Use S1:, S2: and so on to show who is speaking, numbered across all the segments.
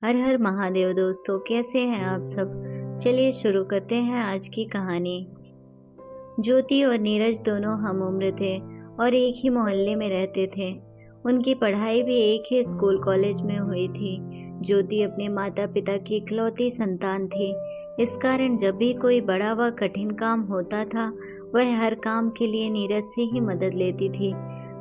S1: हर हर महादेव दोस्तों, कैसे हैं आप सब। चलिए शुरू करते हैं आज की कहानी। ज्योति और नीरज दोनों हम उम्र थे और एक ही मोहल्ले में रहते थे। उनकी पढ़ाई भी एक ही स्कूल कॉलेज में हुई थी। ज्योति अपने माता पिता की इकलौती संतान थी। इस कारण जब भी कोई बड़ा व कठिन काम होता था, वह हर काम के लिए नीरज से ही मदद लेती थी।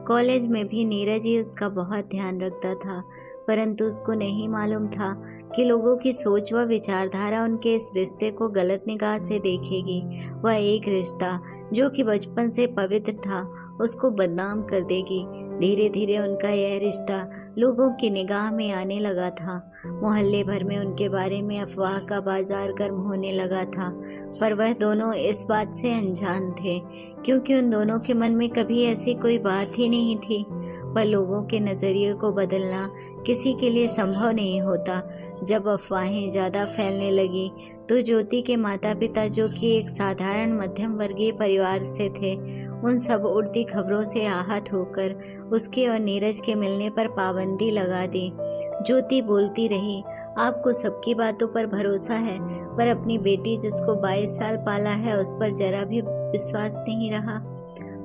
S1: कॉलेज में भी नीरज ही उसका बहुत ध्यान रखता था, परंतु उसको नहीं मालूम था कि लोगों की सोच व विचारधारा उनके इस रिश्ते को गलत निगाह से देखेगी। वह एक रिश्ता जो कि बचपन से पवित्र था, उसको बदनाम कर देगी। धीरे धीरे उनका यह रिश्ता लोगों की निगाह में आने लगा था। मोहल्ले भर में उनके बारे में अफवाह का बाजार गर्म होने लगा था, पर वह दोनों इस बात से अनजान थे, क्योंकि उन दोनों के मन में कभी ऐसी कोई बात ही नहीं थी। पर लोगों के नज़रिए को बदलना किसी के लिए संभव नहीं होता। जब अफवाहें ज़्यादा फैलने लगी तो ज्योति के माता पिता, जो कि एक साधारण मध्यम वर्गीय परिवार से थे, उन सब उड़ती खबरों से आहत होकर उसके और नीरज के मिलने पर पाबंदी लगा दी। ज्योति बोलती रही, आपको सबकी बातों पर भरोसा है, पर अपनी बेटी जिसको 22 साल पाला है उस पर जरा भी विश्वास नहीं रहा।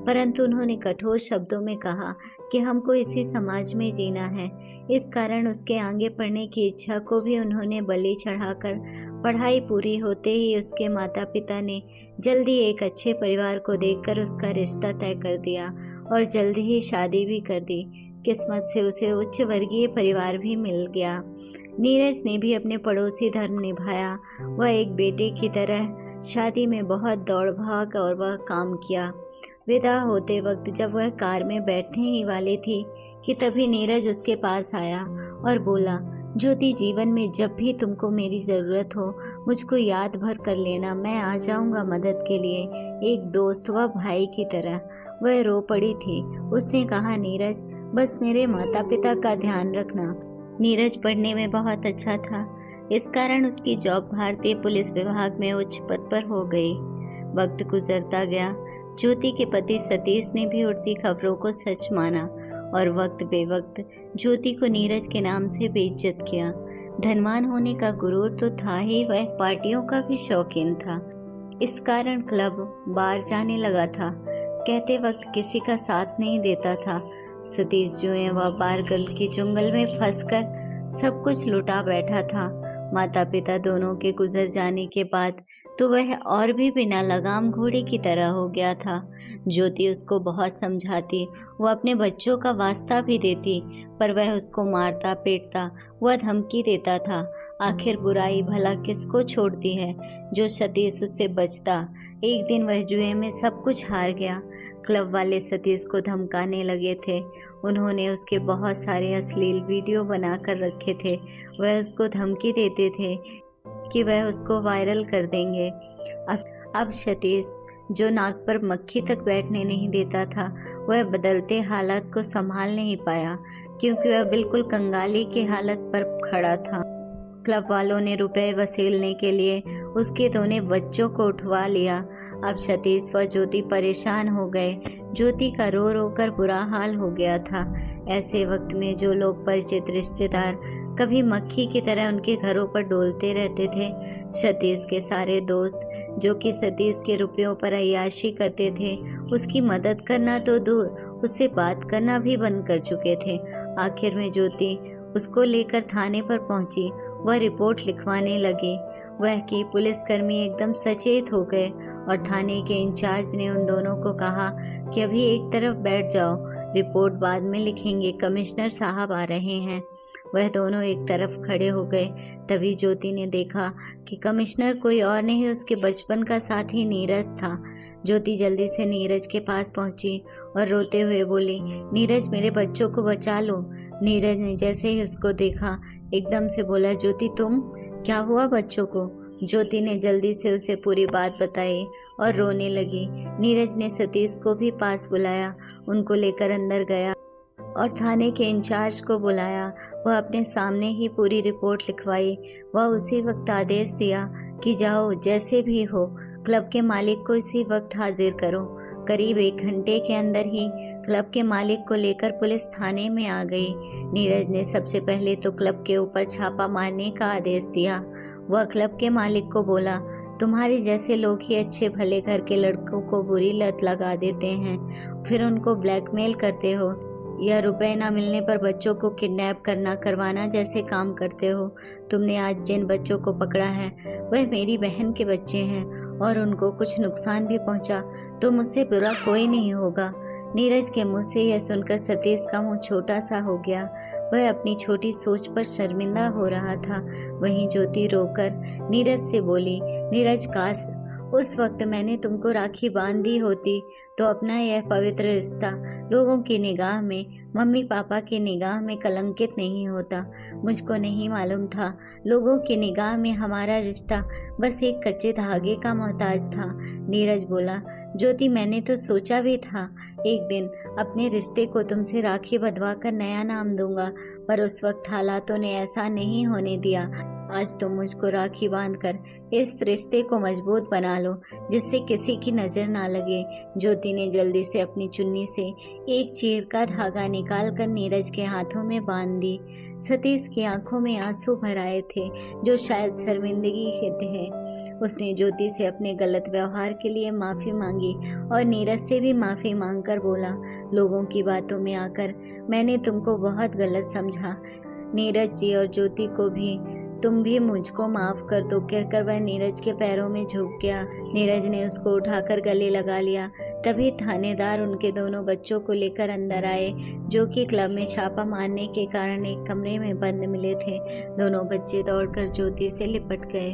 S1: परंतु उन्होंने कठोर शब्दों में कहा कि हमको इसी समाज में जीना है। इस कारण उसके आगे पढ़ने की इच्छा को भी उन्होंने बलि चढ़ाकर पढ़ाई पूरी होते ही उसके माता पिता ने जल्दी एक अच्छे परिवार को देखकर उसका रिश्ता तय कर दिया और जल्दी ही शादी भी कर दी। किस्मत से उसे उच्च वर्गीय परिवार भी मिल गया। नीरज ने भी अपने पड़ोसी धर्म निभाया। वह एक बेटे की तरह शादी में बहुत दौड़ भाग और वह काम किया। विदा होते वक्त जब वह कार में बैठने ही वाली थी कि तभी नीरज उसके पास आया और बोला, ज्योति, जीवन में जब भी तुमको मेरी ज़रूरत हो मुझको याद भर कर लेना, मैं आ जाऊंगा मदद के लिए, एक दोस्त व भाई की तरह। वह रो पड़ी थी। उसने कहा, नीरज, बस मेरे माता पिता का ध्यान रखना। नीरज पढ़ने में बहुत अच्छा था, इस कारण उसकी जॉब भारतीय पुलिस विभाग में उच्च पद पर हो गई। वक्त गुजरता गया। ज्योति के पति सतीश ने भी उड़ती खबरों को सच माना और वक्त बेवक्त ज्योति को नीरज के नाम से बेइज्जत किया। धनवान होने का गुरूर तो था ही, वह पार्टियों का भी शौकीन था। इस कारण क्लब बार जाने लगा था। कहते वक्त किसी का साथ नहीं देता था। सतीश जो है वह बार गर्ल के चुंगल में फंसकर सब कुछ लुटा बैठा था। माता पिता दोनों के गुजर जाने के बाद तो वह और भी बिना लगाम घोड़े की तरह हो गया था। ज्योति उसको बहुत समझाती, वह अपने बच्चों का वास्ता भी देती, पर वह उसको मारता पीटता, वह धमकी देता था। आखिर बुराई भला किसको छोड़ती है। जो सतीश उससे बचता। एक दिन वह जुए में सब कुछ हार गया। क्लब वाले सतीश को धमकाने लगे थे। उन्होंने उसके बहुत सारे अश्लील वीडियो बना कर रखे थे। वह उसको धमकी देते थे कि वह उसको वायरल कर देंगे। अब सतीश, जो नाक पर मक्खी तक बैठने नहीं देता था, वह बदलते हालात को संभाल नहीं पाया, क्योंकि वह बिल्कुल कंगाली की हालत पर खड़ा था। क्लब वालों ने रुपए वसूलने के लिए उसके दोनों बच्चों को उठवा लिया। अब सतीश व ज्योति परेशान हो गए। ज्योति का रो रो कर बुरा हाल हो गया था। ऐसे वक्त में जो लोग परिचित रिश्तेदार कभी मक्खी की तरह उनके घरों पर डोलते रहते थे। सतीश के सारे दोस्त, जो कि सतीश के रुपयों पर अय्याशी करते थे, उसकी मदद करना तो दूर, उससे बात करना भी बंद कर चुके थे। आखिर में ज्योति उसको लेकर थाने पर पहुंची। वह रिपोर्ट लिखवाने लगी। वह कि पुलिसकर्मी एकदम सचेत हो गए और थाने के इंचार्ज ने उन दोनों को कहा कि अभी एक तरफ बैठ जाओ, रिपोर्ट बाद में लिखेंगे, कमिश्नर साहब आ रहे हैं। वह दोनों एक तरफ खड़े हो गए। तभी ज्योति ने देखा कि कमिश्नर कोई और नहीं, उसके बचपन का साथी नीरज था। ज्योति जल्दी से नीरज के पास पहुंची और रोते हुए बोली, नीरज, मेरे बच्चों को बचा लो। नीरज ने जैसे ही उसको देखा एकदम से बोला, ज्योति, तुम, क्या हुआ बच्चों को? ज्योति ने जल्दी से उसे पूरी बात बताई और रोने लगी। नीरज ने सतीश को भी पास बुलाया, उनको लेकर अंदर गया और थाने के इंचार्ज को बुलाया। वह अपने सामने ही पूरी रिपोर्ट लिखवाई। वह उसी वक्त आदेश दिया कि जाओ, जैसे भी हो क्लब के मालिक को इसी वक्त हाजिर करो। करीब 1 घंटे के अंदर ही क्लब के मालिक को लेकर पुलिस थाने में आ गई। नीरज ने सबसे पहले तो क्लब के ऊपर छापा मारने का आदेश दिया। वह क्लब के मालिक को बोला, तुम्हारे जैसे लोग ही अच्छे भले घर के लड़कों को बुरी लत लगा देते हैं, फिर उनको ब्लैकमेल करते हो या रुपए ना मिलने पर बच्चों को किडनैप करना करवाना जैसे काम करते हो। तुमने आज जिन बच्चों को पकड़ा है वह मेरी बहन के बच्चे हैं और उनको कुछ नुकसान भी पहुंचा तो मुझसे बुरा कोई नहीं होगा। नीरज के मुंह से यह सुनकर सतीश का मुंह छोटा सा हो गया। वह अपनी छोटी सोच पर शर्मिंदा हो रहा था। वहीं ज्योति रोकर नीरज से बोली, नीरज, काश उस वक्त मैंने तुमको राखी बांध दी होती तो अपना यह पवित्र रिश्ता लोगों की निगाह में, मम्मी पापा की निगाह में कलंकित नहीं होता। मुझको नहीं मालूम था लोगों की निगाह में हमारा रिश्ता बस एक कच्चे धागे का मोहताज था। नीरज बोला, ज्योति, मैंने तो सोचा भी था एक दिन अपने रिश्ते को तुमसे राखी बंधवा कर नया नाम दूंगा, पर उस वक्त हालातों ने ऐसा नहीं होने दिया। आज तुम मुझको राखी बांधकर इस रिश्ते को मजबूत बना लो जिससे किसी की नजर ना लगे। ज्योति ने जल्दी से अपनी चुन्नी से एक चीर का धागा निकाल कर नीरज के हाथों में बांध दी। सतीश की आंखों में आंसू भर आए थे जो शायद शर्मिंदगी के थे। उसने ज्योति से अपने गलत व्यवहार के लिए माफी मांगी और नीरज से भी माफी मांगकर बोला, लोगों की बातों में आकर मैंने तुमको बहुत गलत समझा। नीरज जी और ज्योति को भी तुम भी मुझको माफ कर दो, कहकर वह नीरज के पैरों में झुक गया। नीरज ने उसको उठाकर गले लगा लिया। तभी थानेदार उनके दोनों बच्चों को लेकर अंदर आए जो कि क्लब में छापा मारने के कारण एक कमरे में बंद मिले थे। दोनों बच्चे दौड़कर ज्योति से लिपट गए।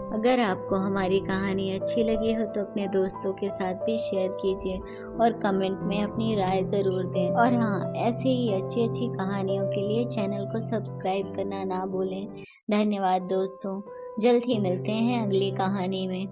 S1: अगर आपको हमारी कहानी अच्छी लगी हो तो अपने दोस्तों के साथ भी शेयर कीजिए और कमेंट में अपनी राय ज़रूर दें। और हाँ, ऐसे ही अच्छी अच्छी कहानियों के लिए चैनल को सब्सक्राइब करना ना भूलें। धन्यवाद दोस्तों, जल्द ही मिलते हैं अगली कहानी में।